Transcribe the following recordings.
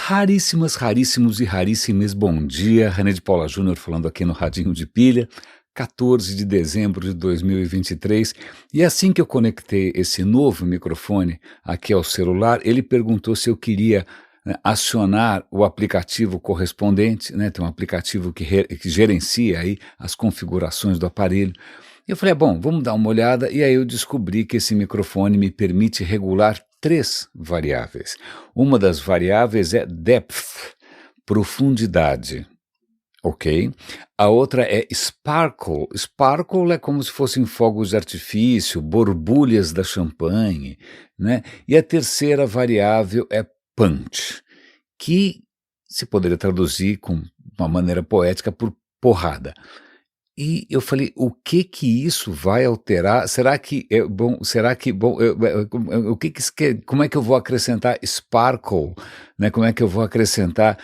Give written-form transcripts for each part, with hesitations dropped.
Raríssimos e raríssimes bom dia, René de Paula Júnior falando aqui no Radinho de Pilha, 14 de dezembro de 2023, e assim que eu conectei esse novo microfone aqui ao celular, ele perguntou se eu queria acionar o aplicativo correspondente, né? Tem um aplicativo que gerencia aí as configurações do aparelho. Eu falei, bom, vamos dar uma olhada, e aí eu descobri que esse microfone me permite regular 3 variáveis. Uma das variáveis é depth, profundidade, ok? A outra é sparkle. Sparkle é como se fossem fogos de artifício, borbulhas da champanhe, né? E a terceira variável é punch, que se poderia traduzir com uma maneira poética por porrada. E eu falei, o que isso vai alterar? Será que é bom? Será que bom? O que isso quer? Como é que eu vou acrescentar sparkle, né? Como é que eu vou acrescentar?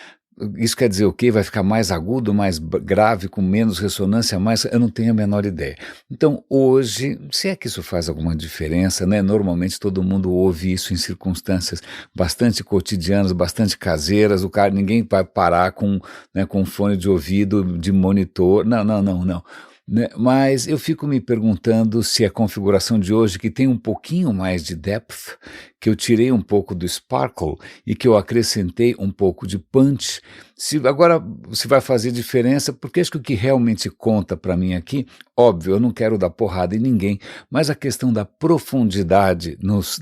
Isso quer dizer o quê? Vai ficar mais agudo, mais grave, com menos ressonância, mais? Eu não tenho a menor ideia. Então, hoje, se é que isso faz alguma diferença, né? Normalmente todo mundo ouve isso em circunstâncias bastante cotidianas, bastante caseiras. Ninguém vai parar com, né, com fone de ouvido, de monitor. Não. Né? Mas eu fico me perguntando se a configuração de hoje, que tem um pouquinho mais de depth, que eu tirei um pouco do sparkle e que eu acrescentei um pouco de punch, se vai fazer diferença, porque acho que o que realmente conta para mim aqui, óbvio, eu não quero dar porrada em ninguém, mas a questão da profundidade nos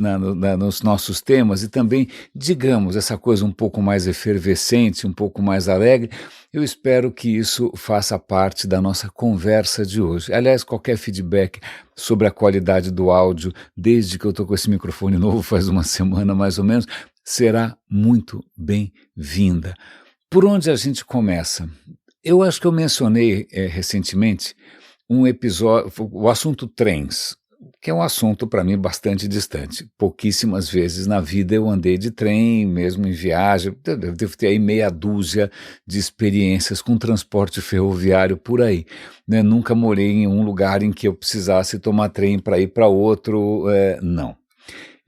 nossos temas e também, digamos, essa coisa um pouco mais efervescente, um pouco mais alegre, eu espero que isso faça parte da nossa conversa de hoje. Aliás, qualquer feedback sobre a qualidade do áudio, desde que eu estou com esse microfone novo faz uma semana mais ou menos, será muito bem-vinda. Por onde a gente começa? Eu acho que eu mencionei recentemente um episódio, o assunto trens, que é um assunto para mim bastante distante. Pouquíssimas vezes na vida eu andei de trem, mesmo em viagem, eu devo ter aí meia dúzia de experiências com transporte ferroviário por aí. Né? Nunca morei em um lugar em que eu precisasse tomar trem para ir para outro, não.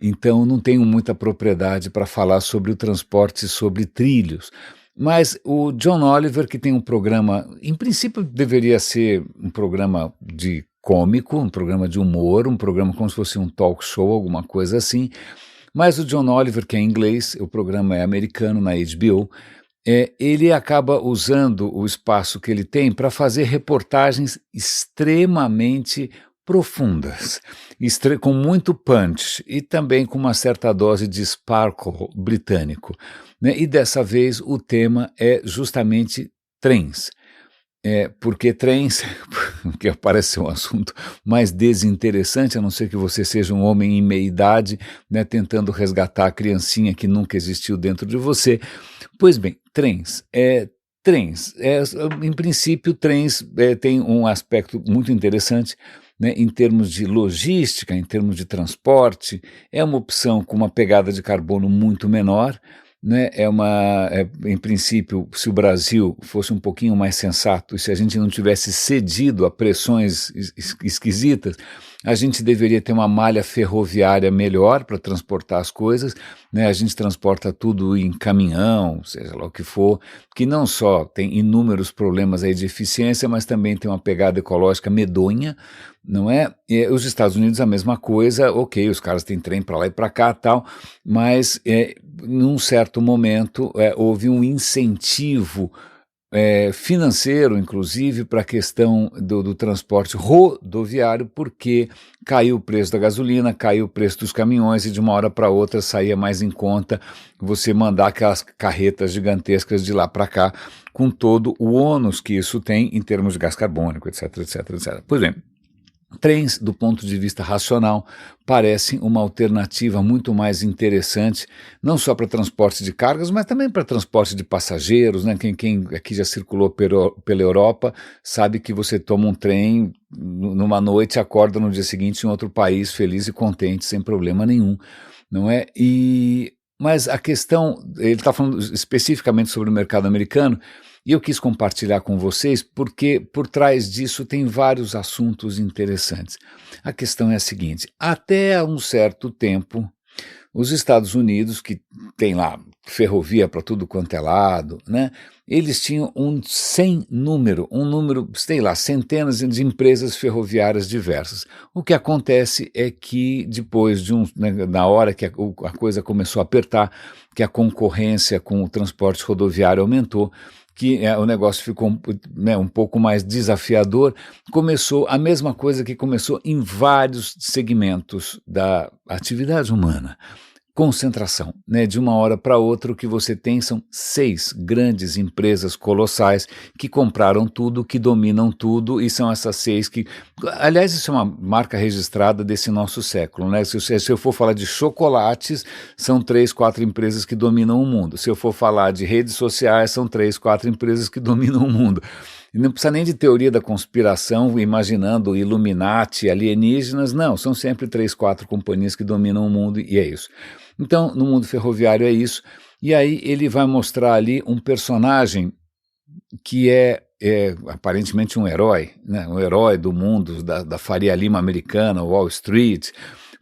Então não tenho muita propriedade para falar sobre o transporte sobre trilhos. Mas o John Oliver, que tem um programa, em princípio deveria ser um programa de cômico, um programa de humor, um programa como se fosse um talk show, alguma coisa assim, mas o John Oliver, que é inglês, o programa é americano na HBO, ele acaba usando o espaço que ele tem para fazer reportagens extremamente profundas, com muito punch e também com uma certa dose de sparkle britânico. Né? E dessa vez o tema é justamente trens. Porque trens, que parece ser um assunto mais desinteressante, a não ser que você seja um homem em meia-idade, né, tentando resgatar a criancinha que nunca existiu dentro de você. Pois bem, trens, em princípio, trens tem um aspecto muito interessante, né, em termos de logística, em termos de transporte, é uma opção com uma pegada de carbono muito menor, né, em princípio, se o Brasil fosse um pouquinho mais sensato, e se a gente não tivesse cedido a pressões esquisitas, a gente deveria ter uma malha ferroviária melhor para transportar as coisas, né? A gente transporta tudo em caminhão, seja lá o que for, que não só tem inúmeros problemas aí de eficiência, mas também tem uma pegada ecológica medonha, não é? E os Estados Unidos a mesma coisa, ok, os caras têm trem para lá e para cá tal, mas num certo momento houve um incentivo financeiro, inclusive, para a questão do transporte rodoviário, porque caiu o preço da gasolina, caiu o preço dos caminhões e de uma hora para outra saía mais em conta você mandar aquelas carretas gigantescas de lá para cá, com todo o ônus que isso tem em termos de gás carbônico, etc. Pois bem, trens, do ponto de vista racional, parecem uma alternativa muito mais interessante, não só para transporte de cargas, mas também para transporte de passageiros, né? Quem aqui já circulou pela Europa sabe que você toma um trem numa noite e acorda no dia seguinte em outro país, feliz e contente, sem problema nenhum, não é? Mas a questão, ele está falando especificamente sobre o mercado americano, e eu quis compartilhar com vocês porque por trás disso tem vários assuntos interessantes. A questão é a seguinte: até há um certo tempo, os Estados Unidos, que tem lá ferrovia para tudo quanto é lado, né? Eles tinham um número, sei lá, centenas de empresas ferroviárias diversas. O que acontece é que depois na hora que a coisa começou a apertar, que a concorrência com o transporte rodoviário aumentou, que o negócio ficou um pouco mais desafiador, começou a mesma coisa que começou em vários segmentos da atividade humana. Concentração, né? De uma hora para outra o que você tem são 6 grandes empresas colossais que compraram tudo, que dominam tudo, e são essas 6 que, aliás, isso é uma marca registrada desse nosso século, né? Se eu for falar de chocolates, são 3, 4 empresas que dominam o mundo. Se eu for falar de redes sociais, são 3, 4 empresas que dominam o mundo. E não precisa nem de teoria da conspiração, imaginando Illuminati, alienígenas, não, são sempre 3, 4 companhias que dominam o mundo, e é isso. Então, no mundo ferroviário é isso, e aí ele vai mostrar ali um personagem que é aparentemente um herói, né? Um herói do mundo, da Faria Lima americana, Wall Street,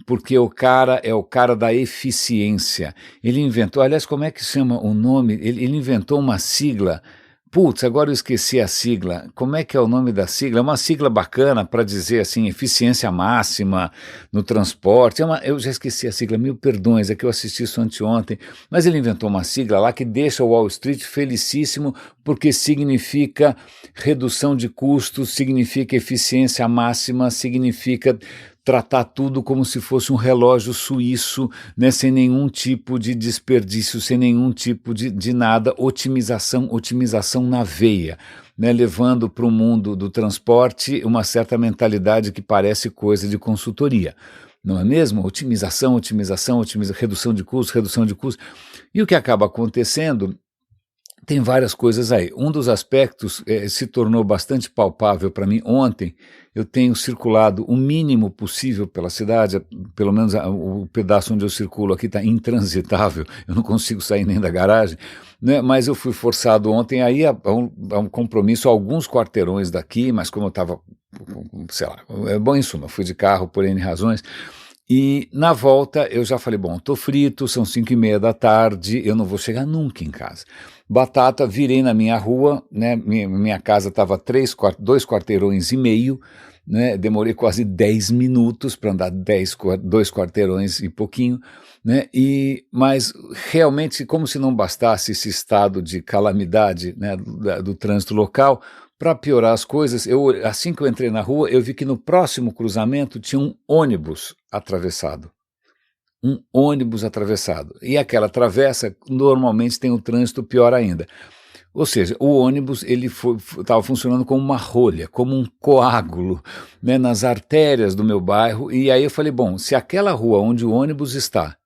porque o cara é o cara da eficiência. Ele inventou, aliás, como é que chama o nome? Ele inventou uma sigla. Putz, agora eu esqueci a sigla. Como é que é o nome da sigla? É uma sigla bacana para dizer assim, eficiência máxima no transporte. Eu já esqueci a sigla, mil perdões, é que eu assisti isso anteontem. Mas ele inventou uma sigla lá que deixa o Wall Street felicíssimo, porque significa redução de custos, significa eficiência máxima, significa tratar tudo como se fosse um relógio suíço, né, sem nenhum tipo de desperdício, sem nenhum tipo de nada, otimização na veia, né, levando para o mundo do transporte uma certa mentalidade que parece coisa de consultoria. Não é mesmo? Otimização, redução de custos. E o que acaba acontecendo, tem várias coisas aí. Um dos aspectos se tornou bastante palpável para mim ontem. Eu tenho circulado o mínimo possível pela cidade, pelo menos o pedaço onde eu circulo aqui está intransitável, eu não consigo sair nem da garagem, né? Mas eu fui forçado ontem aí a um compromisso a alguns quarteirões daqui, mas como eu estava, sei lá, bom, em suma, fui de carro por N razões. E na volta eu já falei, bom, estou frito, são 5:30 da tarde, eu não vou chegar nunca em casa. Batata, virei na minha rua, né, minha casa estava 2 quarteirões e meio, né, demorei quase 10 minutos para andar 2 quarteirões e pouquinho, né, mas realmente, como se não bastasse esse estado de calamidade, né, do trânsito local, para piorar as coisas, assim que eu entrei na rua, eu vi que no próximo cruzamento tinha um ônibus atravessado. E aquela travessa normalmente tem o trânsito pior ainda. Ou seja, o ônibus estava funcionando como uma rolha, como um coágulo, né, nas artérias do meu bairro. E aí eu falei, bom, se aquela rua onde o ônibus está,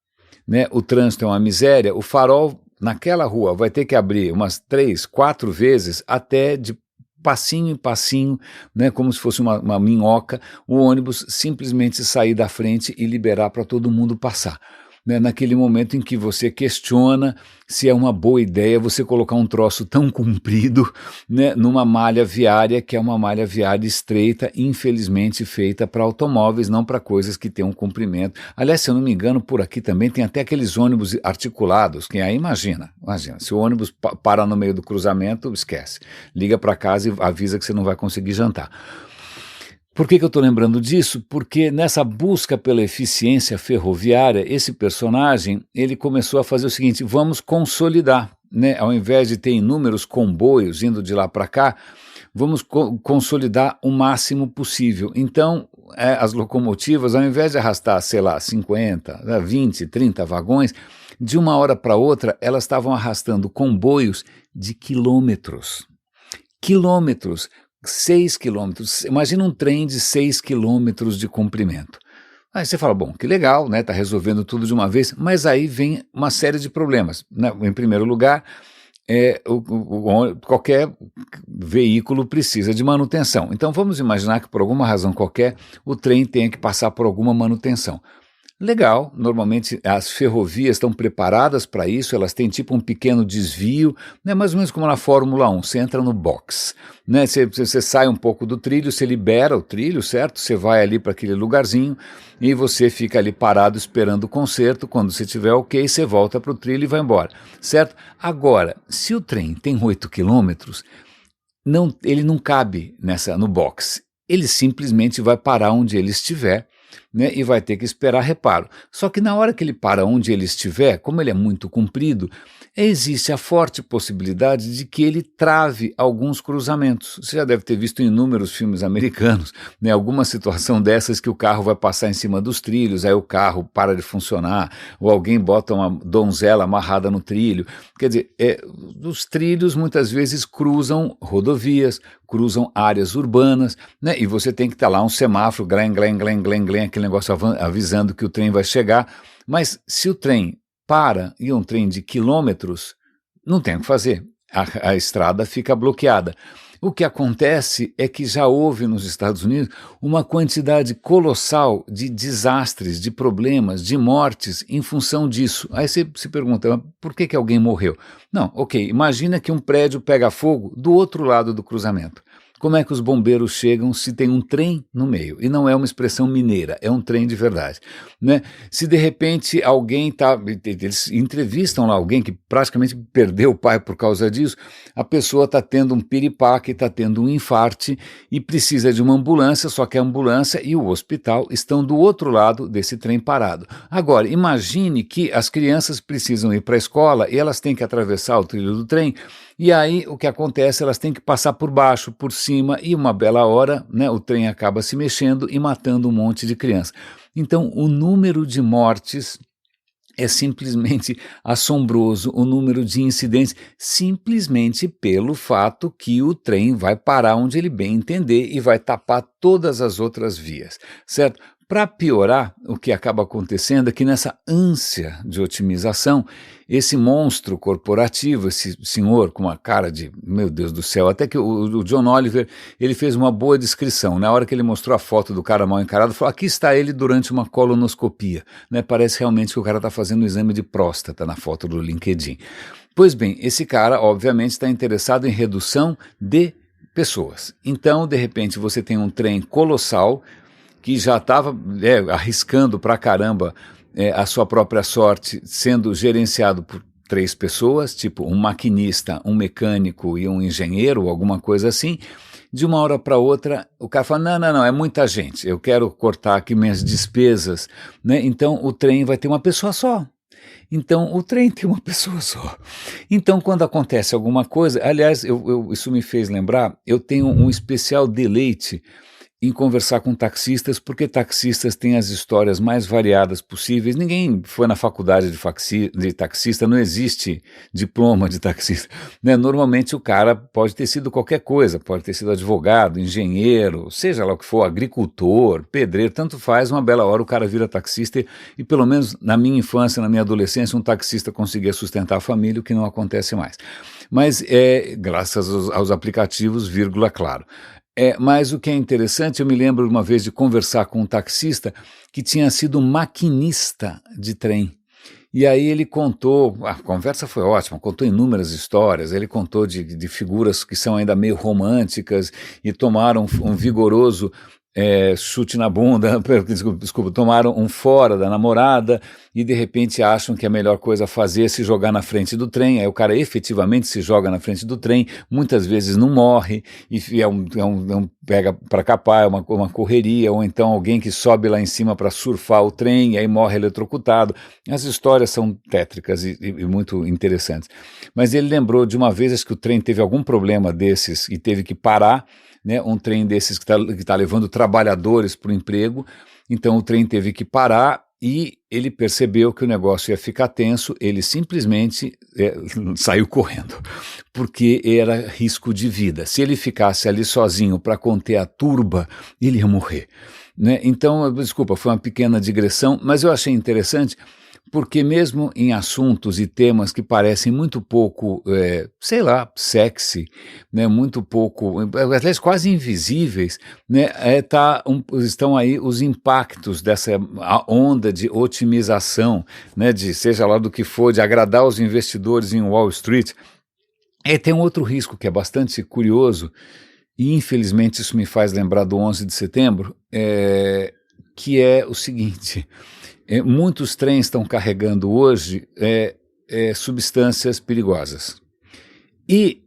né, o trânsito é uma miséria, o farol naquela rua vai ter que abrir umas 3, 4 vezes até de passinho em passinho, né, como se fosse uma minhoca, o ônibus simplesmente sair da frente e liberar para todo mundo passar. Né, naquele momento em que você questiona se é uma boa ideia você colocar um troço tão comprido, né, numa malha viária que é uma malha viária estreita, infelizmente feita para automóveis, não para coisas que têm um comprimento. Aliás, se eu não me engano, por aqui também tem até aqueles ônibus articulados, que aí imagina, se o ônibus para no meio do cruzamento, esquece. Liga para casa e avisa que você não vai conseguir jantar. Por que eu estou lembrando disso? Porque nessa busca pela eficiência ferroviária, esse personagem, ele começou a fazer o seguinte, vamos consolidar, né? Ao invés de ter inúmeros comboios indo de lá para cá, vamos consolidar o máximo possível. Então, as locomotivas, ao invés de arrastar, sei lá, 50, 20, 30 vagões, de uma hora para outra, elas estavam arrastando comboios de quilômetros. 6 quilômetros, imagina um trem de 6 quilômetros de comprimento. Aí você fala, bom, que legal, né, tá resolvendo tudo de uma vez, mas aí vem uma série de problemas, né? Em primeiro lugar, qualquer veículo precisa de manutenção. Então vamos imaginar que por alguma razão qualquer o trem tenha que passar por alguma manutenção. Legal, normalmente as ferrovias estão preparadas para isso, elas têm tipo um pequeno desvio, né, mais ou menos como na Fórmula 1, você entra no box, né, você sai um pouco do trilho, você libera o trilho, certo? Você vai ali para aquele lugarzinho e você fica ali parado esperando o concerto, quando você tiver ok, você volta para o trilho e vai embora, certo? Agora, se o trem tem 8 quilômetros, ele não cabe no box, ele simplesmente vai parar onde ele estiver, né, e vai ter que esperar reparo. Só que na hora que ele para onde ele estiver, como ele é muito comprido, existe a forte possibilidade de que ele trave alguns cruzamentos. Você já deve ter visto em inúmeros filmes americanos, né, alguma situação dessas que o carro vai passar em cima dos trilhos, aí o carro para de funcionar, ou alguém bota uma donzela amarrada no trilho. Quer dizer, os trilhos muitas vezes cruzam rodovias, cruzam áreas urbanas, né, e você tem que estar lá um semáforo, glen, glen, glen, glen, glen, aquele negócio avisando que o trem vai chegar, mas se o trem para e um trem de quilômetros, não tem o que fazer, a estrada fica bloqueada. O que acontece é que já houve nos Estados Unidos uma quantidade colossal de desastres, de problemas, de mortes em função disso. Aí você se pergunta, por que alguém morreu? Não, ok, imagina que um prédio pega fogo do outro lado do cruzamento. Como é que os bombeiros chegam se tem um trem no meio? E não é uma expressão mineira, é um trem de verdade, né? Se de repente alguém eles entrevistam lá alguém que praticamente perdeu o pai por causa disso, a pessoa está tendo um piripaque, está tendo um infarte e precisa de uma ambulância, só que a ambulância e o hospital estão do outro lado desse trem parado. Agora, imagine que as crianças precisam ir para a escola e elas têm que atravessar o trilho do trem, e aí o que acontece, elas têm que passar por baixo, por cima, e uma bela hora, né, o trem acaba se mexendo e matando um monte de criança. Então, o número de mortes é simplesmente assombroso, o número de incidentes, simplesmente pelo fato que o trem vai parar onde ele bem entender e vai tapar todas as outras vias, certo? Para piorar, o que acaba acontecendo é que nessa ânsia de otimização, esse monstro corporativo, esse senhor com uma cara de, meu Deus do céu, até que o John Oliver, ele fez uma boa descrição. Na hora que ele mostrou a foto do cara mal encarado, falou, aqui está ele durante uma colonoscopia, né? Parece realmente que o cara está fazendo um exame de próstata na foto do LinkedIn. Pois bem, esse cara, obviamente, está interessado em redução de pessoas. Então, de repente, você tem um trem colossal, que já estava arriscando pra caramba a sua própria sorte, sendo gerenciado por 3 pessoas, tipo um maquinista, um mecânico e um engenheiro, alguma coisa assim. De uma hora para outra, o cara fala, não, é muita gente, eu quero cortar aqui minhas despesas, né? Então o trem vai ter uma pessoa só. Então, o trem tem uma pessoa só. Então, quando acontece alguma coisa, aliás, isso me fez lembrar, eu tenho um especial deleite em conversar com taxistas, porque taxistas têm as histórias mais variadas possíveis. Ninguém foi na faculdade de taxista, não existe diploma de taxista, né? Normalmente o cara pode ter sido qualquer coisa, pode ter sido advogado, engenheiro, seja lá o que for, agricultor, pedreiro, tanto faz, uma bela hora o cara vira taxista e pelo menos na minha infância, na minha adolescência, um taxista conseguia sustentar a família, o que não acontece mais. Mas graças aos aplicativos, vírgula, claro. Mas o que é interessante, eu me lembro uma vez de conversar com um taxista que tinha sido maquinista de trem. E aí ele contou, a conversa foi ótima, contou inúmeras histórias, ele contou de figuras que são ainda meio românticas e tomaram um vigoroso chute na bunda, desculpa, tomaram um fora da namorada e de repente acham que a melhor coisa a fazer é se jogar na frente do trem, aí o cara efetivamente se joga na frente do trem, muitas vezes não morre, e pega para capar, é uma correria, ou então alguém que sobe lá em cima para surfar o trem e aí morre eletrocutado. As histórias são tétricas e muito interessantes. Mas ele lembrou de uma vez, acho que o trem teve algum problema desses e teve que parar, né, um trem desses que tá levando trabalhadores para o emprego, então o trem teve que parar e ele percebeu que o negócio ia ficar tenso, ele simplesmente saiu correndo, porque era risco de vida. Se ele ficasse ali sozinho para conter a turba, ele ia morrer, né? Então, desculpa, foi uma pequena digressão, mas eu achei interessante, porque mesmo em assuntos e temas que parecem muito pouco, sei lá, sexy, né, muito pouco, aliás, quase invisíveis, né, estão aí os impactos dessa onda de otimização, né, de seja lá do que for, de agradar os investidores em Wall Street. Tem um outro risco que é bastante curioso, e infelizmente isso me faz lembrar do 11 de setembro, que é o seguinte: muitos trens estão carregando hoje substâncias perigosas. E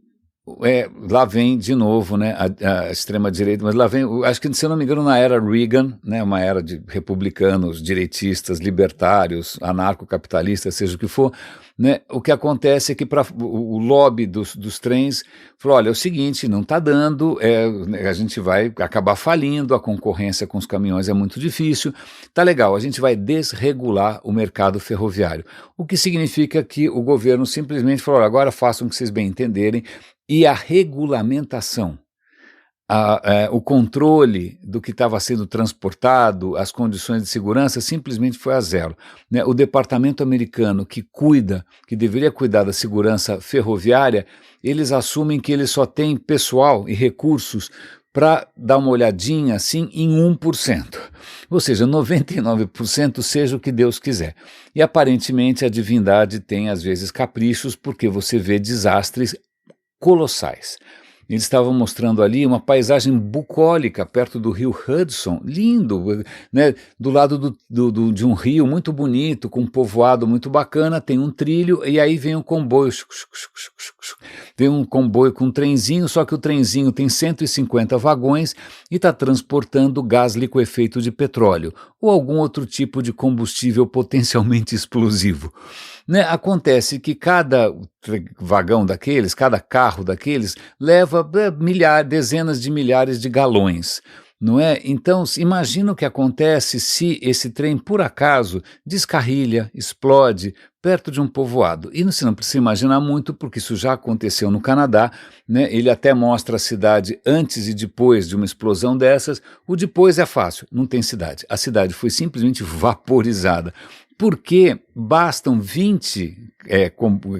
lá vem de novo, né, a extrema-direita, mas lá vem, acho que se eu não me engano na era Reagan, né, uma era de republicanos, direitistas, libertários, anarcocapitalistas, seja o que for, né, o que acontece é que o lobby dos trens falou, olha, é o seguinte, não está dando, a gente vai acabar falindo, a concorrência com os caminhões é muito difícil, tá legal, a gente vai desregular o mercado ferroviário, o que significa que o governo simplesmente falou, olha, agora façam o que vocês bem entenderem, e a regulamentação, o controle do que estava sendo transportado, as condições de segurança simplesmente foi a zero, né? O departamento americano que deveria cuidar da segurança ferroviária, eles assumem que eles só têm pessoal e recursos para dar uma olhadinha assim em 1%, ou seja, 99% seja o que Deus quiser. E aparentemente a divindade tem às vezes caprichos porque você vê desastres colossais. Eles estavam mostrando ali uma paisagem bucólica perto do rio Hudson, lindo, né? Do lado de um rio muito bonito, com um povoado muito bacana, tem um trilho e aí vem um comboio, vem um comboio com um trenzinho, só que o trenzinho tem 150 vagões e está transportando gás liquefeito de petróleo ou algum outro tipo de combustível potencialmente explosivo. Né, acontece que cada vagão daqueles, cada carro daqueles, leva dezenas de milhares de galões, não é? Então, imagina o que acontece se esse trem, por acaso, descarrilha, explode perto de um povoado. E você não precisa imaginar muito, porque isso já aconteceu no Canadá, né? Ele até mostra a cidade antes e depois de uma explosão dessas. O depois é fácil, não tem cidade. A cidade foi simplesmente vaporizada. Porque bastam 20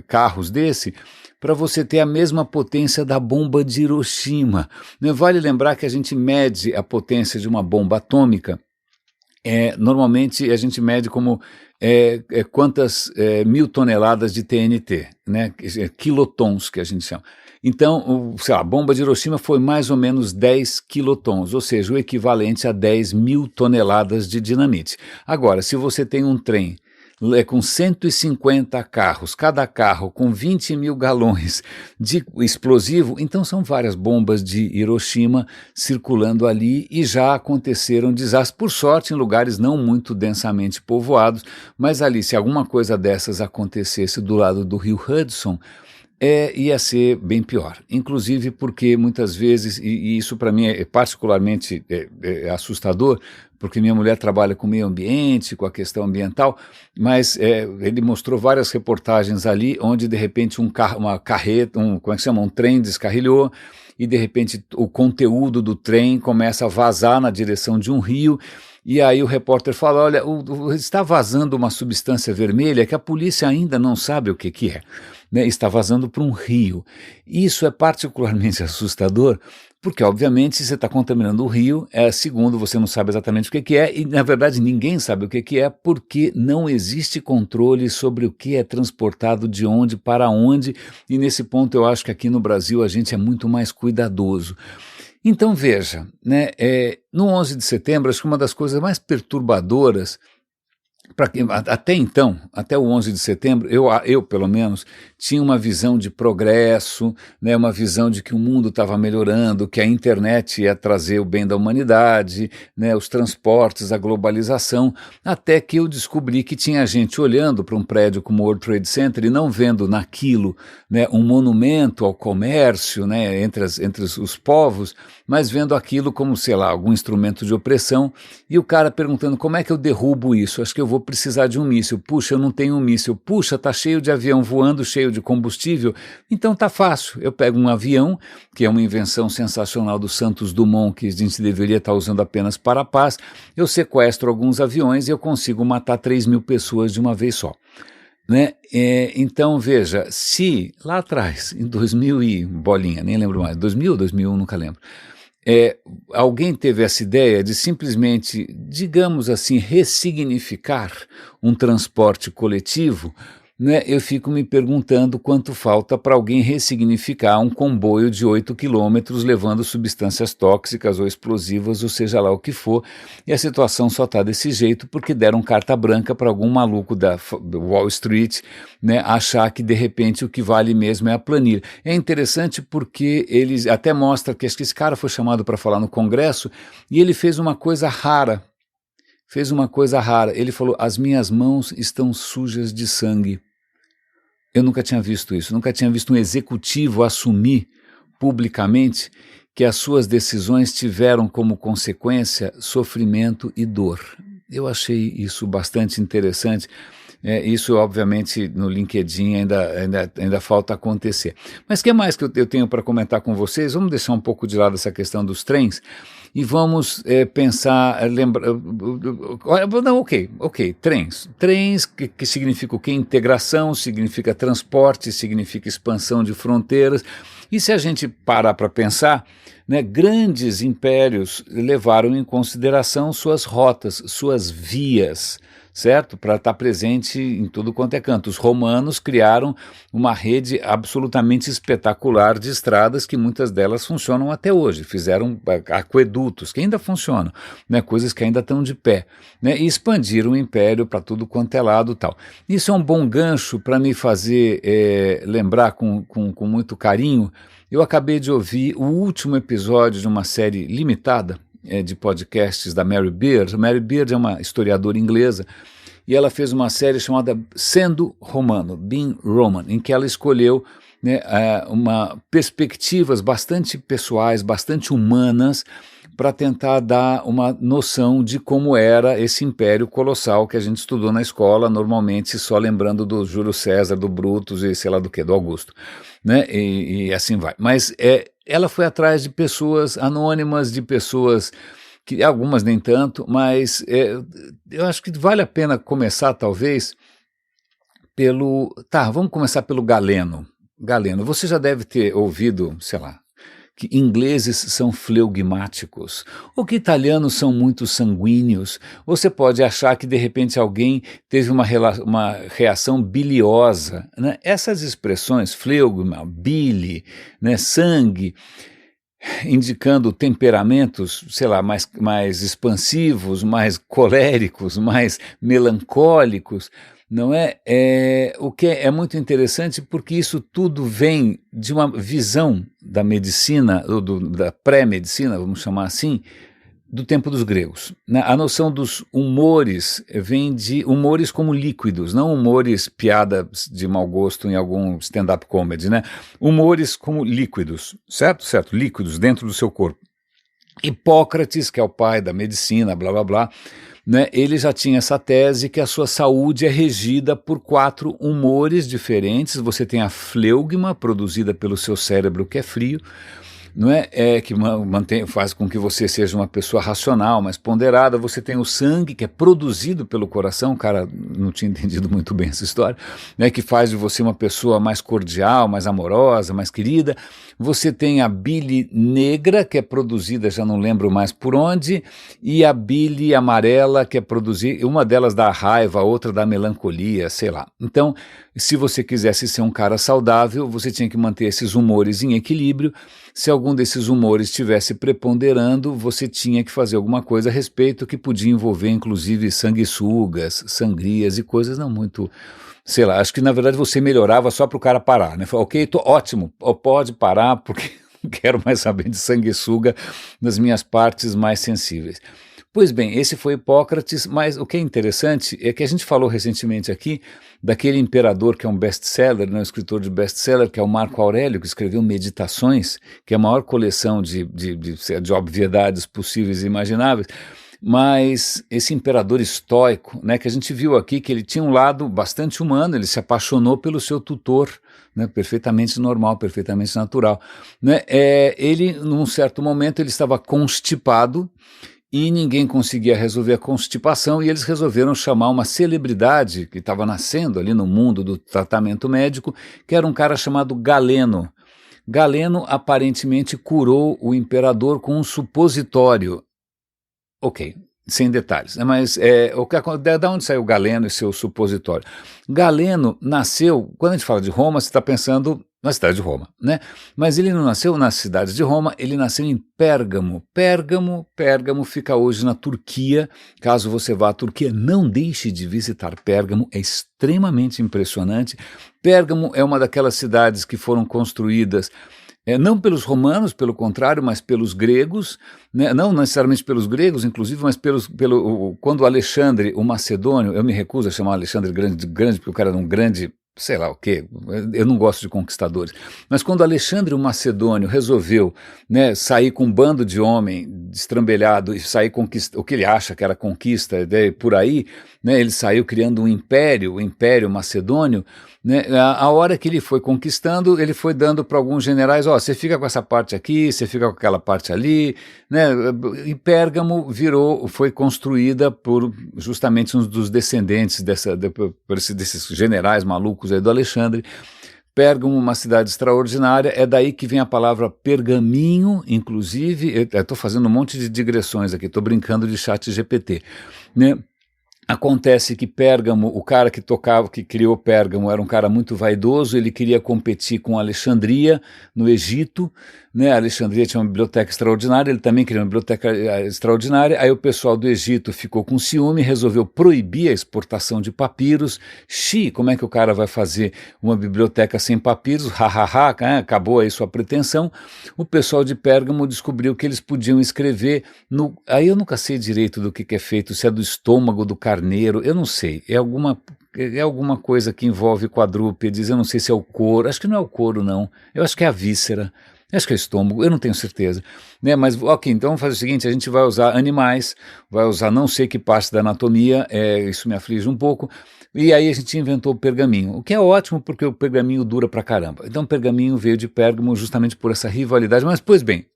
carros desse para você ter a mesma potência da bomba de Hiroshima. Vale lembrar que a gente mede a potência de uma bomba atômica, normalmente a gente mede como quantas 1.000 toneladas de TNT, né? Quilotons que a gente chama. Então, a bomba de Hiroshima foi mais ou menos 10 quilotons, ou seja, o equivalente a 10.000 toneladas de dinamite. Agora, se você tem um trem com 150 carros, cada carro com 20.000 galões de explosivo, então são várias bombas de Hiroshima circulando ali e já aconteceram desastres, por sorte em lugares não muito densamente povoados, mas ali se alguma coisa dessas acontecesse do lado do rio Hudson, ia ser bem pior, inclusive porque muitas vezes, e isso para mim é particularmente assustador, porque minha mulher trabalha com meio ambiente, com a questão ambiental, mas ele mostrou várias reportagens ali, onde de repente um trem descarrilhou, e de repente o conteúdo do trem começa a vazar na direção de um rio, e aí o repórter fala, olha, está vazando uma substância vermelha que a polícia ainda não sabe o que é, né? Está vazando para um rio. Isso é particularmente assustador, porque obviamente se você está contaminando o rio, segundo, você não sabe exatamente o que é, e na verdade ninguém sabe o que é, porque não existe controle sobre o que é transportado de onde para onde, e nesse ponto eu acho que aqui no Brasil a gente é muito mais cuidadoso. Então veja, né, no 11 de setembro, acho que uma das coisas mais perturbadoras, até então, até o 11 de setembro, eu pelo menos, tinha uma visão de progresso, né, uma visão de que o mundo estava melhorando, que a internet ia trazer o bem da humanidade, né, os transportes, a globalização, até que eu descobri que tinha gente olhando para um prédio como o World Trade Center e não vendo naquilo, né, um monumento ao comércio, né, entre os povos, mas vendo aquilo como, sei lá, algum instrumento de opressão, e o cara perguntando como é que eu derrubo isso, acho que eu vou vou precisar de um míssil. Puxa, eu não tenho um míssil. Puxa, está cheio de avião voando, cheio de combustível. Então tá fácil. Eu pego um avião, que é uma invenção sensacional do Santos Dumont, que a gente deveria estar usando apenas para a paz. Eu sequestro alguns aviões e eu consigo matar 3.000 pessoas de uma vez só. Né? Então, veja, se lá atrás, em 2000 e bolinha, nem lembro mais, 2000 ou 2001, nunca lembro, alguém teve essa ideia de simplesmente, digamos assim, ressignificar um transporte coletivo, né, eu fico me perguntando quanto falta para alguém ressignificar um comboio de 8 quilômetros levando substâncias tóxicas ou explosivas, ou seja lá o que for, e a situação só está desse jeito porque deram carta branca para algum maluco da Wall Street, né, achar que de repente o que vale mesmo é a planilha. É interessante porque eles até mostra que esse cara foi chamado para falar no Congresso e ele fez uma coisa rara. Ele falou: as minhas mãos estão sujas de sangue. Eu nunca tinha visto isso, nunca tinha visto um executivo assumir publicamente que as suas decisões tiveram como consequência sofrimento e dor. Eu achei isso bastante interessante. Isso, obviamente, no LinkedIn ainda falta acontecer. Mas o que mais que eu tenho para comentar com vocês? Vamos deixar um pouco de lado essa questão dos trens e vamos pensar, lembrar... Não, ok, trens. Trens que significa o quê? Integração, significa transporte, significa expansão de fronteiras. E se a gente parar para pensar, né, grandes impérios levaram em consideração suas rotas, suas vias, certo? Para estar presente em tudo quanto é canto. Os romanos criaram uma rede absolutamente espetacular de estradas que muitas delas funcionam até hoje. Fizeram aquedutos que ainda funcionam, né? Coisas que ainda estão de pé, né? E expandiram o império para tudo quanto é lado e tal. Isso é um bom gancho para me fazer lembrar com muito carinho. Eu acabei de ouvir o último episódio de uma série limitada de podcasts da Mary Beard. Mary Beard é uma historiadora inglesa e ela fez uma série chamada Sendo Romano, Being Roman, em que ela escolheu, né, perspectivas bastante pessoais, bastante humanas, para tentar dar uma noção de como era esse império colossal que a gente estudou na escola, normalmente só lembrando do Júlio César, do Brutus e sei lá do que, do Augusto, né? E assim vai. Mas ela foi atrás de pessoas anônimas, de pessoas que algumas nem tanto, mas eu acho que vale a pena começar talvez vamos começar pelo Galeno. Galeno, você já deve ter ouvido, sei lá, que ingleses são fleugmáticos, ou que italianos são muito sanguíneos. Você pode achar que de repente alguém teve uma reação biliosa, né? Essas expressões, fleugma, bile, né, sangue, indicando temperamentos, sei lá, mais expansivos, mais coléricos, mais melancólicos, não é? O que é muito interessante porque isso tudo vem de uma visão da medicina, da pré-medicina, vamos chamar assim, do tempo dos gregos. Né? A noção dos humores vem de humores como líquidos, não humores piadas de mau gosto em algum stand-up comedy, né? Humores como líquidos, certo? Certo, líquidos dentro do seu corpo. Hipócrates, que é o pai da medicina, blá blá blá, né, ele já tinha essa tese que a sua saúde é regida por 4 humores diferentes. Você tem a fleugma, produzida pelo seu cérebro, que é frio, não é? Que faz com que você seja uma pessoa racional, mais ponderada. Você tem o sangue, que é produzido pelo coração. O cara não tinha entendido muito bem essa história, né? Que faz de você uma pessoa mais cordial, mais amorosa, mais querida. Você tem a bile negra, que é produzida, já não lembro mais por onde, e a bile amarela, que é produzida, uma delas dá raiva, a outra dá melancolia, sei lá. Então, se você quisesse ser um cara saudável, você tinha que manter esses humores em equilíbrio. Se algum desses humores estivesse preponderando, você tinha que fazer alguma coisa a respeito, que podia envolver inclusive sanguessugas, sangrias e coisas não muito, sei lá, acho que na verdade você melhorava só para o cara parar, né? Falei, ok, tô ótimo, pode parar porque não quero mais saber de sanguessuga nas minhas partes mais sensíveis. Pois bem, esse foi Hipócrates, mas o que é interessante é que a gente falou recentemente aqui daquele imperador que é um best-seller, né, um escritor de best-seller, que é o Marco Aurélio, que escreveu Meditações, que é a maior coleção de obviedades possíveis e imagináveis. Mas esse imperador estoico, né, que a gente viu aqui que ele tinha um lado bastante humano, ele se apaixonou pelo seu tutor, né, perfeitamente normal, perfeitamente natural. Né, ele, num certo momento, ele estava constipado e ninguém conseguia resolver a constipação e eles resolveram chamar uma celebridade que estava nascendo ali no mundo do tratamento médico, que era um cara chamado Galeno. Galeno aparentemente curou o imperador com um supositório. Ok, sem detalhes, né? Mas da onde saiu Galeno e seu supositório? Galeno nasceu, quando a gente fala de Roma, você está pensando na cidade de Roma, né? Mas ele não nasceu na cidade de Roma, ele nasceu em Pérgamo. Pérgamo fica hoje na Turquia. Caso você vá à Turquia, não deixe de visitar Pérgamo, é extremamente impressionante. Pérgamo é uma daquelas cidades que foram construídas não pelos romanos, pelo contrário, mas pelos gregos, né? Não necessariamente pelos gregos, inclusive, mas quando Alexandre, o Macedônio, eu me recuso a chamar Alexandre grande, porque o cara era um grande, sei lá o quê, eu não gosto de conquistadores, mas quando Alexandre o Macedônio resolveu, né, sair com um bando de homem destrambelhado e sair o que ele acha que era conquista, por aí, né, ele saiu criando um império, o Império Macedônio, né, a hora que ele foi conquistando, ele foi dando para alguns generais, você fica com essa parte aqui, você fica com aquela parte ali, né, e Pérgamo foi construída por justamente um dos descendentes desses generais malucos aí do Alexandre. Pérgamo, uma cidade extraordinária, é daí que vem a palavra pergaminho, inclusive, eu estou fazendo um monte de digressões aqui, estou brincando de chat GPT, né? Acontece que Pérgamo, o cara que criou Pérgamo era um cara muito vaidoso, ele queria competir com Alexandria, no Egito, né? A Alexandria tinha uma biblioteca extraordinária, ele também queria uma biblioteca extraordinária, aí o pessoal do Egito ficou com ciúme, resolveu proibir a exportação de papiros. Como é que o cara vai fazer uma biblioteca sem papiros? Acabou aí sua pretensão. O pessoal de Pérgamo descobriu que eles podiam escrever aí eu nunca sei direito do que é feito, se é do estômago do carneiro, eu não sei, é alguma coisa que envolve quadrúpedes, eu não sei se é o couro, acho que não é o couro não, eu acho que é a víscera, acho que é o estômago, eu não tenho certeza, né? Mas ok, então vamos fazer o seguinte, a gente vai usar animais, vai usar não sei que parte da anatomia, isso me aflige um pouco, e aí a gente inventou o pergaminho, o que é ótimo porque o pergaminho dura pra caramba. Então o pergaminho veio de Pérgamo justamente por essa rivalidade, mas pois bem,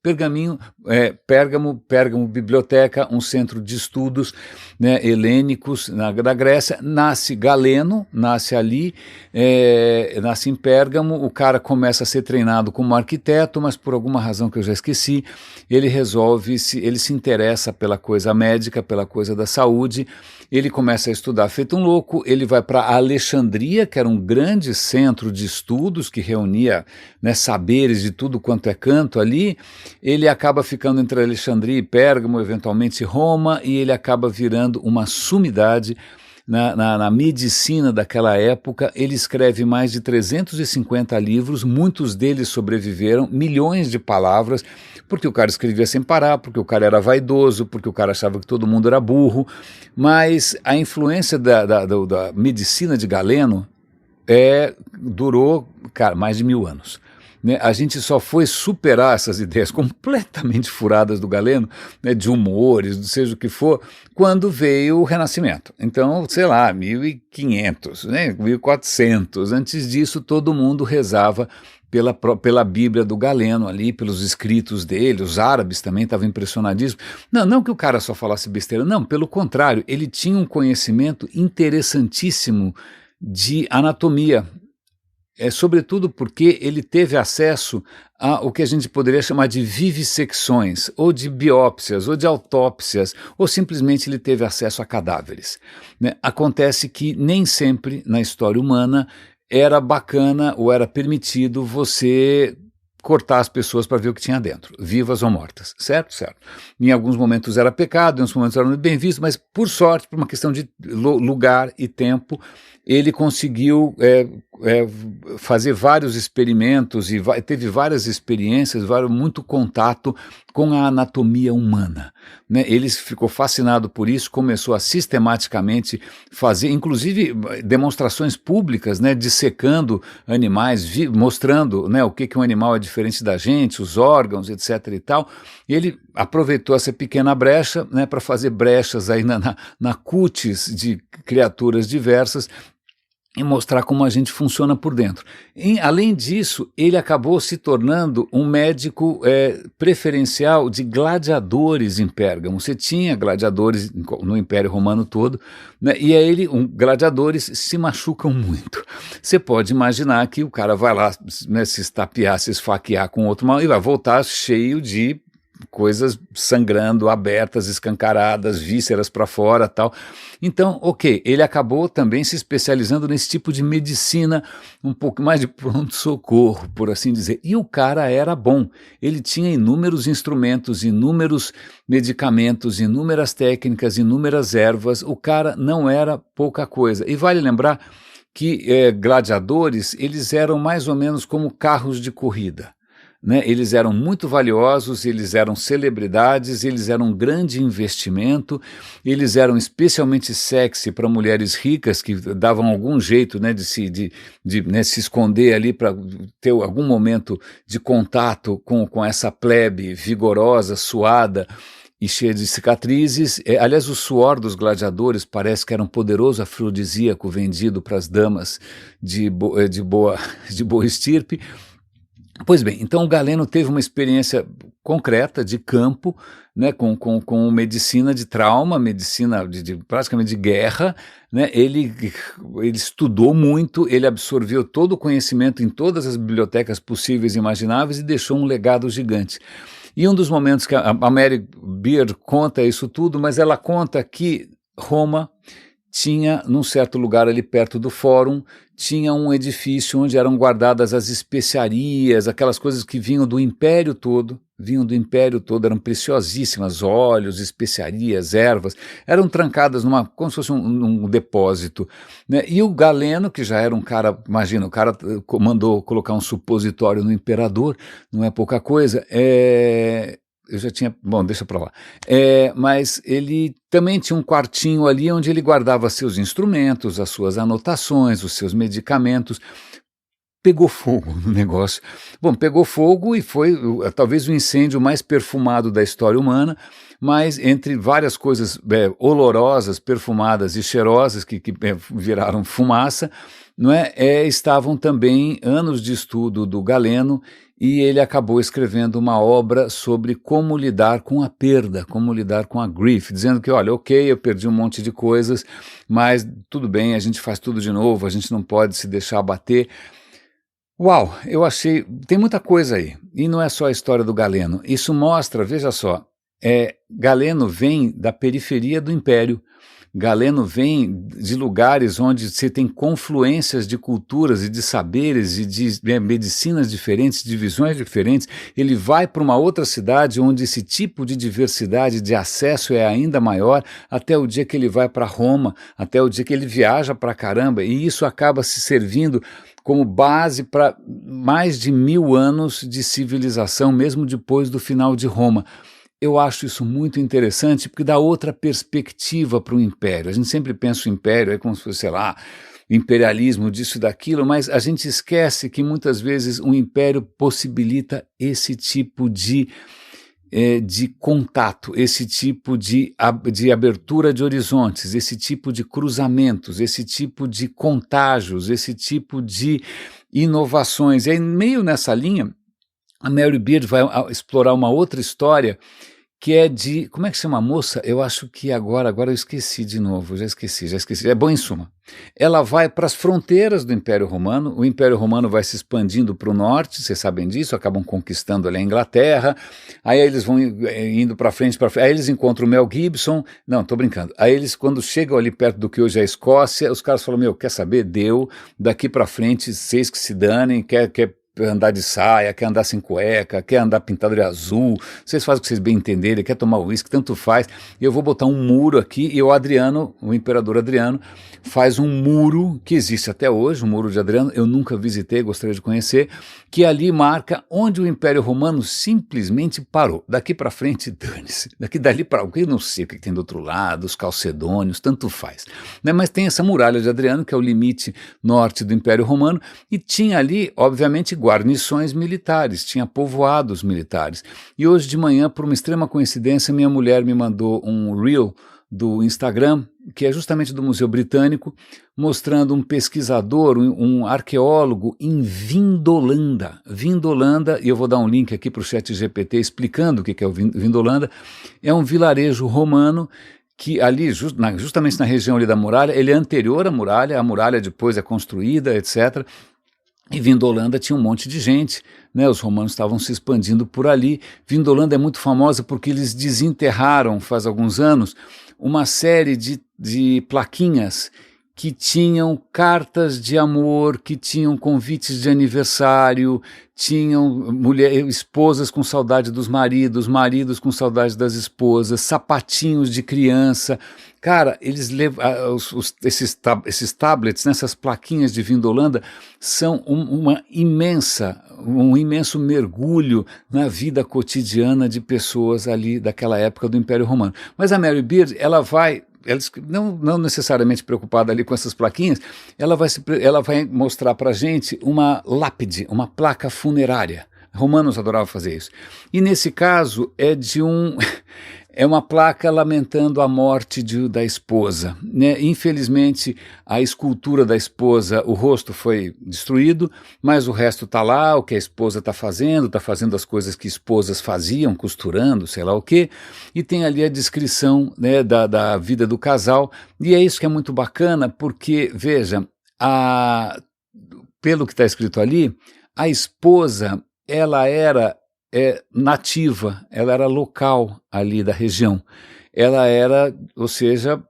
Pérgamo, biblioteca, um centro de estudos, né, helênicos da Grécia, nasce Galeno, nasce ali, nasce em Pérgamo, o cara começa a ser treinado como arquiteto, mas por alguma razão que eu já esqueci, ele se interessa pela coisa médica, pela coisa da saúde, ele começa a estudar feito um louco, ele vai para Alexandria, que era um grande centro de estudos que reunia, né, saberes de tudo quanto é canto ali, ele acaba ficando entre Alexandria e Pérgamo, eventualmente Roma, e ele acaba virando uma sumidade na medicina daquela época. Ele escreve mais de 350 livros, muitos deles sobreviveram, milhões de palavras, porque o cara escrevia sem parar, porque o cara era vaidoso, porque o cara achava que todo mundo era burro, mas a influência da medicina de Galeno durou, cara, mais de 1000 anos. Né, a gente só foi superar essas ideias completamente furadas do Galeno, né, de humores, seja o que for, quando veio o Renascimento. Então, sei lá, 1500, né, 1400. Antes disso, todo mundo rezava pela Bíblia do Galeno ali, pelos escritos dele, os árabes também estavam impressionadíssimos. Não que o cara só falasse besteira, não, pelo contrário, ele tinha um conhecimento interessantíssimo de anatomia, sobretudo porque ele teve acesso ao que a gente poderia chamar de vivissecções, ou de biópsias, ou de autópsias, ou simplesmente ele teve acesso a cadáveres. Né? Acontece que nem sempre na história humana era bacana ou era permitido você cortar as pessoas para ver o que tinha dentro, vivas ou mortas, certo? Certo. Em alguns momentos era pecado, em outros momentos era bem visto, mas por sorte, por uma questão de lugar e tempo, ele conseguiu fazer vários experimentos e teve várias experiências, muito contato com a anatomia humana, né? Ele ficou fascinado por isso, começou a sistematicamente fazer, inclusive demonstrações públicas, né, dissecando animais, mostrando, né, o que um animal é diferente da gente, os órgãos, etc. e tal. Ele aproveitou essa pequena brecha, né, para fazer brechas aí na cutis de criaturas diversas e mostrar como a gente funciona por dentro. Além disso, ele acabou se tornando um médico preferencial de gladiadores em Pérgamo. Você tinha gladiadores no Império Romano todo, né, e aí gladiadores se machucam muito. Você pode imaginar que o cara vai lá, né, se estapear, se esfaquear com outro mal e vai voltar cheio de coisas sangrando, abertas, escancaradas, vísceras para fora, tal. Então, ok, ele acabou também se especializando nesse tipo de medicina, um pouco mais de pronto-socorro, por assim dizer. E o cara era bom. Ele tinha inúmeros instrumentos, inúmeros medicamentos, inúmeras técnicas, inúmeras ervas. O cara não era pouca coisa. E vale lembrar que gladiadores, eles eram mais ou menos como carros de corrida, né? Eles eram muito valiosos, eles eram celebridades, eles eram um grande investimento, eles eram especialmente sexy para mulheres ricas que davam algum jeito, né, de se esconder ali para ter algum momento de contato com essa plebe vigorosa, suada e cheia de cicatrizes. Aliás, o suor dos gladiadores parece que era um poderoso afrodisíaco vendido para as damas de boa estirpe. Pois bem, então o Galeno teve uma experiência concreta de campo, né, com medicina de trauma, medicina praticamente de guerra, né? Ele estudou muito, ele absorveu todo o conhecimento em todas as bibliotecas possíveis e imagináveis e deixou um legado gigante. E um dos momentos que a Mary Beard conta isso tudo, mas ela conta que Roma tinha, num certo lugar ali perto do fórum, tinha um edifício onde eram guardadas as especiarias, aquelas coisas que vinham do império todo, eram preciosíssimas, óleos, especiarias, ervas, eram trancadas como se fosse um depósito, né? E o Galeno, que já era um cara, imagina, o cara mandou colocar um supositório no imperador, não é pouca coisa, eu já tinha, bom, deixa para lá. Mas ele também tinha um quartinho ali onde ele guardava seus instrumentos, as suas anotações, os seus medicamentos. Pegou fogo no negócio. Bom, pegou fogo e foi talvez o incêndio mais perfumado da história humana, mas entre várias coisas olorosas, perfumadas e cheirosas que viraram fumaça, não é? Estavam também anos de estudo do Galeno, e ele acabou escrevendo uma obra sobre como lidar com a perda, como lidar com a grief, dizendo que, olha, ok, eu perdi um monte de coisas, mas tudo bem, a gente faz tudo de novo, a gente não pode se deixar abater. Uau, eu achei, tem muita coisa aí, e não é só a história do Galeno, isso mostra, veja só, Galeno vem da periferia do Império, Galeno vem de lugares onde você tem confluências de culturas e de saberes e de medicinas diferentes, de visões diferentes. Ele vai para uma outra cidade onde esse tipo de diversidade de acesso é ainda maior, até o dia que ele vai para Roma, até o dia que ele viaja para caramba, e isso acaba se servindo como base para mais de 1000 anos de civilização, mesmo depois do final de Roma. Eu acho isso muito interessante porque dá outra perspectiva para o império. A gente sempre pensa o império como se fosse, sei lá, imperialismo disso e daquilo, mas a gente esquece que muitas vezes o império possibilita esse tipo de contato, esse tipo de abertura de horizontes, esse tipo de cruzamentos, esse tipo de contágios, esse tipo de inovações. E aí, meio nessa linha, a Mary Beard vai explorar uma outra história que é de, como é que chama a moça? Eu acho que agora eu esqueci de novo, já esqueci, é bom em suma. Ela vai para as fronteiras do Império Romano, o Império Romano vai se expandindo para o norte, vocês sabem disso, acabam conquistando ali a Inglaterra, aí eles vão indo para frente, aí eles encontram o Mel Gibson, não, tô brincando, aí eles quando chegam ali perto do que hoje é a Escócia, os caras falam, quer saber, deu, daqui para frente, vocês que se danem, quer andar de saia, quer andar sem cueca, quer andar pintado de azul, vocês fazem o que vocês bem entenderem, quer tomar uísque, tanto faz. Eu vou botar um muro aqui e o Adriano, o imperador Adriano, faz um muro que existe até hoje, o Muro de Adriano, eu nunca visitei, gostaria de conhecer, que ali marca onde o Império Romano simplesmente parou. Daqui para frente, dane-se. Dali para eu não sei o que tem do outro lado, os calcedônios, tanto faz. Né? Mas tem essa muralha de Adriano, que é o limite norte do Império Romano, e tinha ali, obviamente, guarnições militares, tinha povoados militares. E hoje de manhã, por uma extrema coincidência, minha mulher me mandou um reel do Instagram, que é justamente do Museu Britânico, mostrando um pesquisador, um arqueólogo em Vindolanda. Vindolanda, e eu vou dar um link aqui para o ChatGPT explicando o que é o Vindolanda, é um vilarejo romano que ali, justamente na região ali da muralha, ele é anterior à muralha, a muralha depois é construída, etc., e Vindolanda tinha um monte de gente, né? Os romanos estavam se expandindo por ali. Vindolanda é muito famosa porque eles desenterraram, faz alguns anos, uma série de plaquinhas que tinham cartas de amor, que tinham convites de aniversário, tinham esposas com saudade dos maridos, maridos com saudade das esposas, sapatinhos de criança. Cara, eles esses tablets, essas plaquinhas de Vindolanda, são um imenso mergulho na vida cotidiana de pessoas ali daquela época do Império Romano. Mas a Mary Beard, ela não necessariamente preocupada ali com essas plaquinhas, ela vai mostrar para a gente uma lápide, uma placa funerária. Romanos adoravam fazer isso. E nesse caso é uma placa lamentando a morte da esposa. Né? Infelizmente, a escultura da esposa, o rosto foi destruído, mas o resto está lá, o que a esposa está fazendo as coisas que esposas faziam, costurando, sei lá o quê, e tem ali a descrição, né, da vida do casal, e é isso que é muito bacana, porque, veja, pelo que está escrito ali, a esposa, ela era nativa, ela era local ali da região. Ela era, ou seja,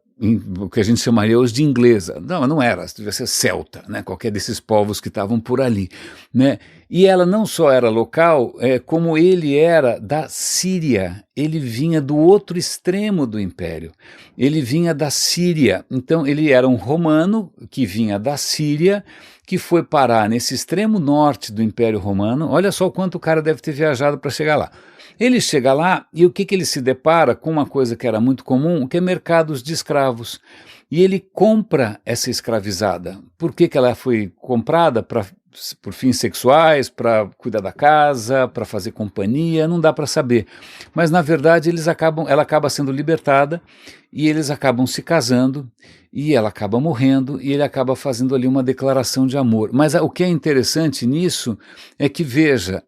o que a gente chamaria hoje de inglesa. Não era, devia ser celta, né? Qualquer desses povos que estavam por ali. Né? E ela não só era local, como ele era da Síria. Ele vinha do outro extremo do império. Ele vinha da Síria. Então ele era um romano que vinha da Síria, que foi parar nesse extremo norte do Império Romano. Olha só o quanto o cara deve ter viajado para chegar lá. Ele chega lá e o que ele se depara com uma coisa que era muito comum, que é mercados de escravos. E ele compra essa escravizada. Por que ela foi comprada? Por fins sexuais, para cuidar da casa, para fazer companhia, não dá para saber. Mas, na verdade, ela acaba sendo libertada e eles acabam se casando e ela acaba morrendo e ele acaba fazendo ali uma declaração de amor. Mas o que é interessante nisso é que, veja,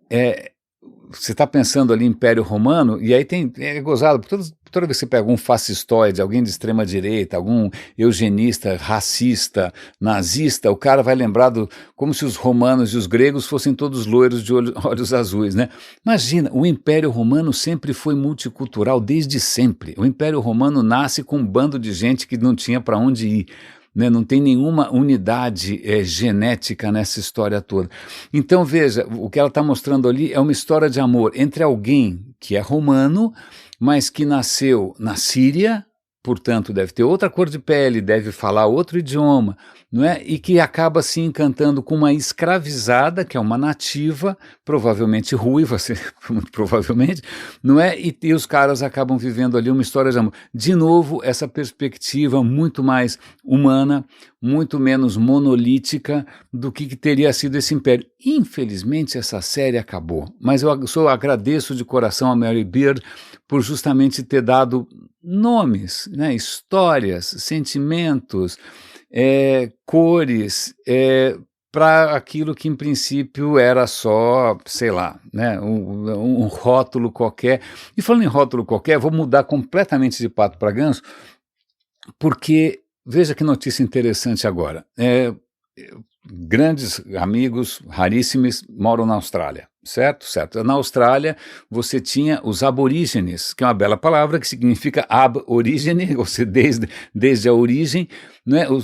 você está pensando ali em Império Romano, e aí é gozado, porque toda vez que você pega um fascistoide, alguém de extrema direita, algum eugenista, racista, nazista, o cara vai lembrar como se os romanos e os gregos fossem todos loiros de olhos azuis, né? Imagina, o Império Romano sempre foi multicultural, desde sempre. O Império Romano nasce com um bando de gente que não tinha para onde ir. Né, não tem nenhuma unidade genética nessa história toda. Então, veja, o que ela está mostrando ali é uma história de amor entre alguém que é romano, mas que nasceu na Síria, portanto deve ter outra cor de pele, deve falar outro idioma, não é? E que acaba se encantando com uma escravizada, que é uma nativa, provavelmente ruiva, muito provavelmente, não é? E os caras acabam vivendo ali uma história de amor. De novo, essa perspectiva muito mais humana, muito menos monolítica do que teria sido esse império. Infelizmente, essa série acabou, mas eu agradeço de coração a Mary Beard por justamente ter dado nomes, né, histórias, sentimentos, cores, para aquilo que em princípio era só, sei lá, né, um rótulo qualquer. E falando em rótulo qualquer, vou mudar completamente de pato para ganso, porque veja que notícia interessante agora. grandes amigos, raríssimos, moram na Austrália. Certo? Certo. Na Austrália, você tinha os aborígenes, que é uma bela palavra que significa ab-origine, ou seja, desde a origem, né, o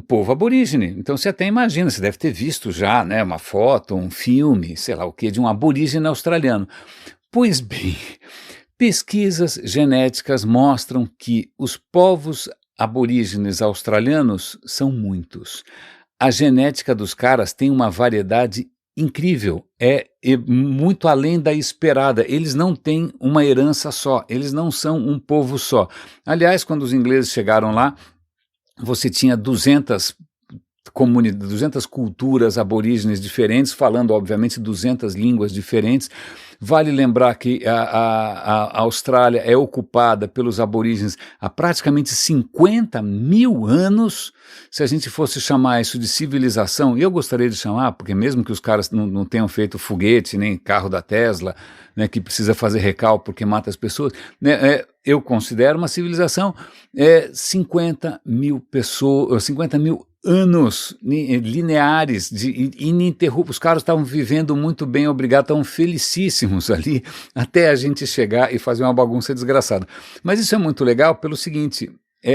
povo aborígene. Então você até imagina, você deve ter visto já, né, uma foto, um filme, sei lá o que, de um aborígene australiano. Pois bem, pesquisas genéticas mostram que os povos aborígenes australianos são muitos. A genética dos caras tem uma variedade incrível, é muito além da esperada. Eles não têm uma herança só, eles não são um povo só. Aliás, quando os ingleses chegaram lá, você tinha 200 culturas aborígenes diferentes, falando, obviamente, 200 línguas diferentes. Vale lembrar que a Austrália é ocupada pelos aborígenes há praticamente 50 mil anos. Se a gente fosse chamar isso de civilização, e eu gostaria de chamar, porque mesmo que os caras não tenham feito foguete, nem carro da Tesla, né, que precisa fazer recal porque mata as pessoas, né, eu considero uma civilização 50 mil pessoas, 50 mil anos lineares, ininterruptos. Os caras estavam vivendo muito bem, obrigado, estavam felicíssimos ali, até a gente chegar e fazer uma bagunça desgraçada. Mas isso é muito legal pelo seguinte,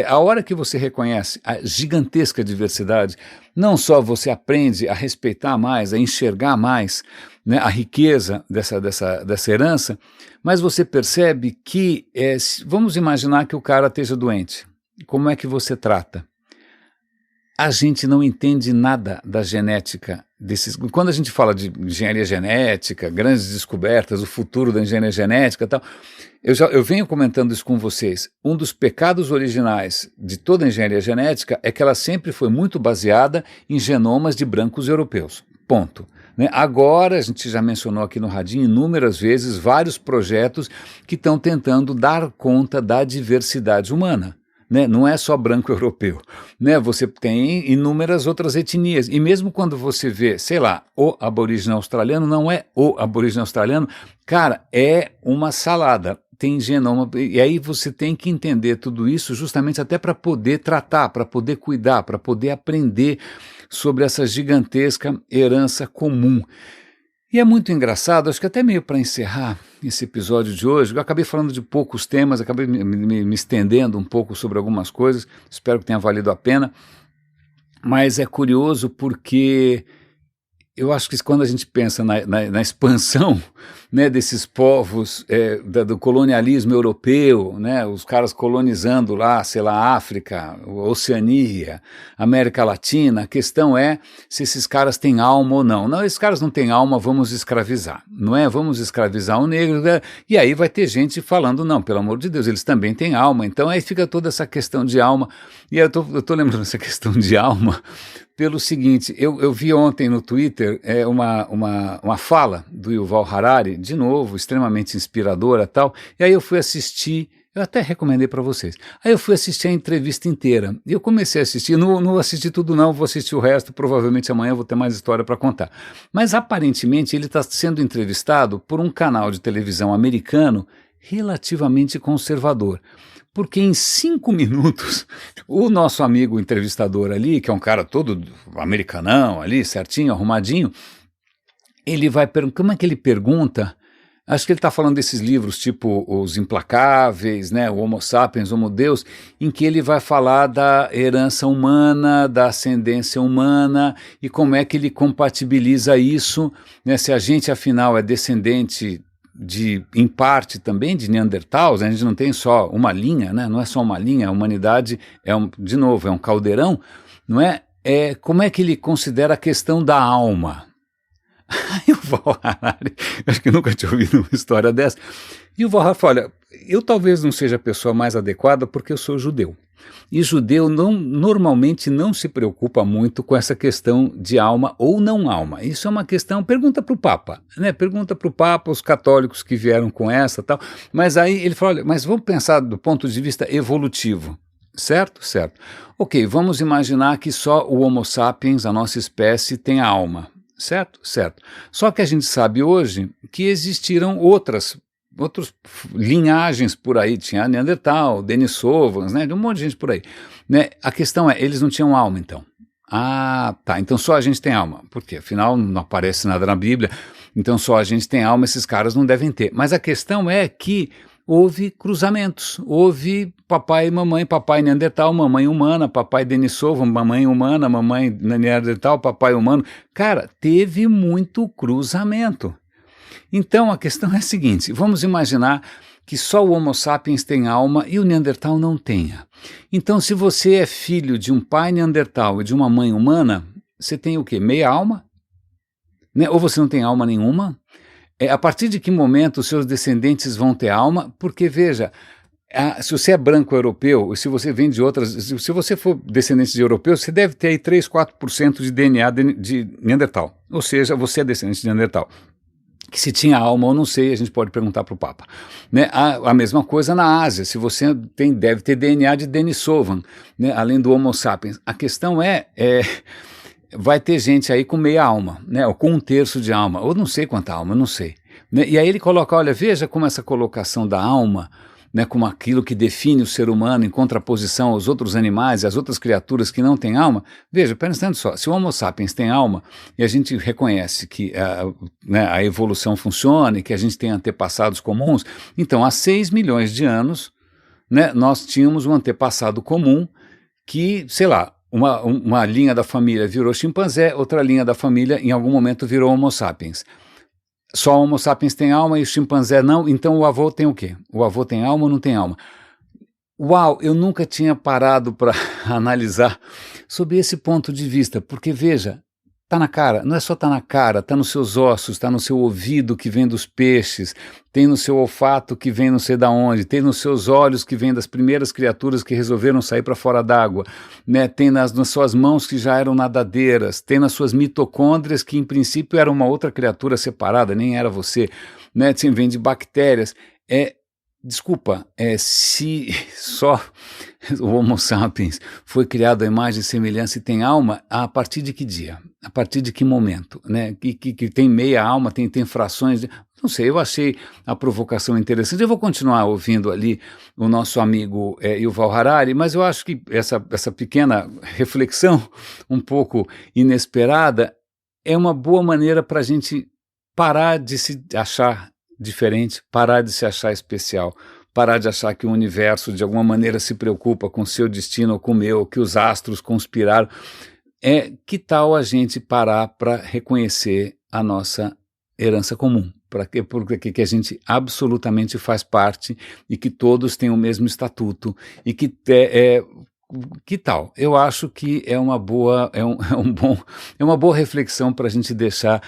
a hora que você reconhece a gigantesca diversidade, não só você aprende a respeitar mais, a enxergar mais, né, a riqueza dessa herança, mas você percebe que, vamos imaginar que o cara esteja doente, como é que você trata? A gente não entende nada da genética desses. Quando a gente fala de engenharia genética, grandes descobertas, o futuro da engenharia genética e tal, eu venho comentando isso com vocês. Um dos pecados originais de toda a engenharia genética é que ela sempre foi muito baseada em genomas de brancos europeus. Ponto. Né? Agora, a gente já mencionou aqui no Radinho inúmeras vezes vários projetos que estão tentando dar conta da diversidade humana. Né? Não é só branco europeu, né? Você tem inúmeras outras etnias, e mesmo quando você vê, sei lá, o aborígene australiano, não é o aborígene australiano, cara, é uma salada, tem genoma, e aí você tem que entender tudo isso justamente até para poder tratar, para poder cuidar, para poder aprender sobre essa gigantesca herança comum. E é muito engraçado, acho que até meio para encerrar esse episódio de hoje, eu acabei falando de poucos temas, acabei me estendendo um pouco sobre algumas coisas, espero que tenha valido a pena, mas é curioso porque eu acho que quando a gente pensa na expansão, né, desses povos, do colonialismo europeu, né, os caras colonizando lá, sei lá, África, Oceania, América Latina, a questão é se esses caras têm alma ou não. Não, esses caras não têm alma, vamos escravizar, não é? Vamos escravizar o negro, né? E aí vai ter gente falando, não, pelo amor de Deus, eles também têm alma. Então aí fica toda essa questão de alma, e eu tô lembrando dessa questão de alma, pelo seguinte, eu vi ontem no Twitter uma fala do Yuval Harari, de novo, extremamente inspiradora e tal, e aí eu fui assistir, eu até recomendei para vocês, aí eu fui assistir a entrevista inteira, e eu comecei a assistir, não assisti tudo não, vou assistir o resto, provavelmente amanhã vou ter mais história para contar, mas aparentemente ele está sendo entrevistado por um canal de televisão americano relativamente conservador, porque em 5 minutos, o nosso amigo entrevistador ali, que é um cara todo americanão ali, certinho, arrumadinho, ele vai perguntar, como é que ele pergunta? Acho que ele está falando desses livros tipo Os Implacáveis, né, o Homo Sapiens, Homo Deus, em que ele vai falar da herança humana, da ascendência humana e como é que ele compatibiliza isso, né, se a gente afinal é descendente em parte também de Neandertais, a gente não tem só uma linha, né? Não é só uma linha, a humanidade de novo, é um caldeirão, não é? Como é que ele considera a questão da alma? Aí o Yuval Harari, acho que nunca tinha ouvido uma história dessa, e o Yuval Harari fala, olha, eu talvez não seja a pessoa mais adequada porque eu sou judeu. E judeu normalmente não se preocupa muito com essa questão de alma ou não alma. Isso é uma questão, pergunta para o Papa, né? Pergunta para o Papa, os católicos que vieram com essa tal. Mas aí ele fala, olha, mas vamos pensar do ponto de vista evolutivo. Certo? Certo. Ok, vamos imaginar que só o Homo sapiens, a nossa espécie, tem alma. Certo? Certo. Só que a gente sabe hoje que existiram outras linhagens por aí, tinha Neandertal, Denisovans, né, de um monte de gente por aí. Né? A questão é, eles não tinham alma então. Ah, tá, então só a gente tem alma, porque afinal não aparece nada na Bíblia, então só a gente tem alma, esses caras não devem ter. Mas a questão é que houve cruzamentos, houve papai e mamãe, papai Neandertal, mamãe humana, papai Denisova, mamãe humana, mamãe Neandertal, papai humano. Cara, teve muito cruzamento. Então a questão é a seguinte, vamos imaginar que só o Homo sapiens tem alma e o Neandertal não tenha. Então, se você é filho de um pai Neandertal e de uma mãe humana, você tem o quê? Meia alma? Né? Ou você não tem alma nenhuma? A partir de que momento os seus descendentes vão ter alma? Porque, veja, se você é branco europeu, se você vem de outras... Se você for descendente de europeus, você deve ter aí 3, 4% de DNA de Neandertal. Ou seja, você é descendente de Neandertal. Que se tinha alma ou não sei, a gente pode perguntar para o Papa. Né? A mesma coisa na Ásia, se você deve ter DNA de Denisovan, né? Além do Homo sapiens. A questão vai ter gente aí com meia alma, né? Ou com um terço de alma, ou não sei quanta alma, não sei. Né? E aí ele coloca, olha, veja como essa colocação da alma, né, como aquilo que define o ser humano em contraposição aos outros animais e às outras criaturas que não têm alma. Veja, pensando só, se o Homo sapiens tem alma e a gente reconhece que né, a evolução funciona e que a gente tem antepassados comuns, então há 6 milhões de anos, né, nós tínhamos um antepassado comum que, sei lá, uma linha da família virou chimpanzé, outra linha da família em algum momento virou Homo sapiens. Só o Homo sapiens tem alma e o chimpanzé não, então o avô tem o quê? O avô tem alma ou não tem alma? Uau, eu nunca tinha parado para analisar sob esse ponto de vista, porque veja, tá na cara, não é só tá na cara, tá nos seus ossos, tá no seu ouvido que vem dos peixes, tem no seu olfato que vem não sei da onde, tem nos seus olhos que vem das primeiras criaturas que resolveram sair para fora d'água, né? Tem nas suas mãos que já eram nadadeiras, tem nas suas mitocôndrias que em princípio era uma outra criatura separada, nem era você, né? Vem de bactérias, desculpa, se só o Homo sapiens foi criado à imagem e semelhança e tem alma, a partir de que dia? A partir de que momento? Né? Que tem meia alma, tem frações de... Não sei, eu achei a provocação interessante. Eu vou continuar ouvindo ali o nosso amigo Yuval Harari, mas eu acho que essa pequena reflexão, um pouco inesperada, é uma boa maneira para a gente parar de se achar diferente, parar de se achar especial, parar de achar que o universo de alguma maneira se preocupa com o seu destino ou com o meu, que os astros conspiraram. Que tal a gente parar para reconhecer a nossa herança comum, porque a gente absolutamente faz parte e que todos têm o mesmo estatuto e que tal? Eu acho que é uma boa reflexão para a gente deixar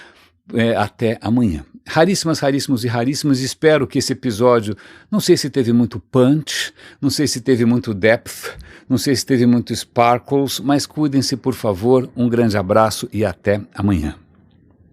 até amanhã. Raríssimos e raríssimos, espero que esse episódio, não sei se teve muito punch, não sei se teve muito depth, não sei se teve muito sparkles, mas cuidem-se por favor, um grande abraço e até amanhã.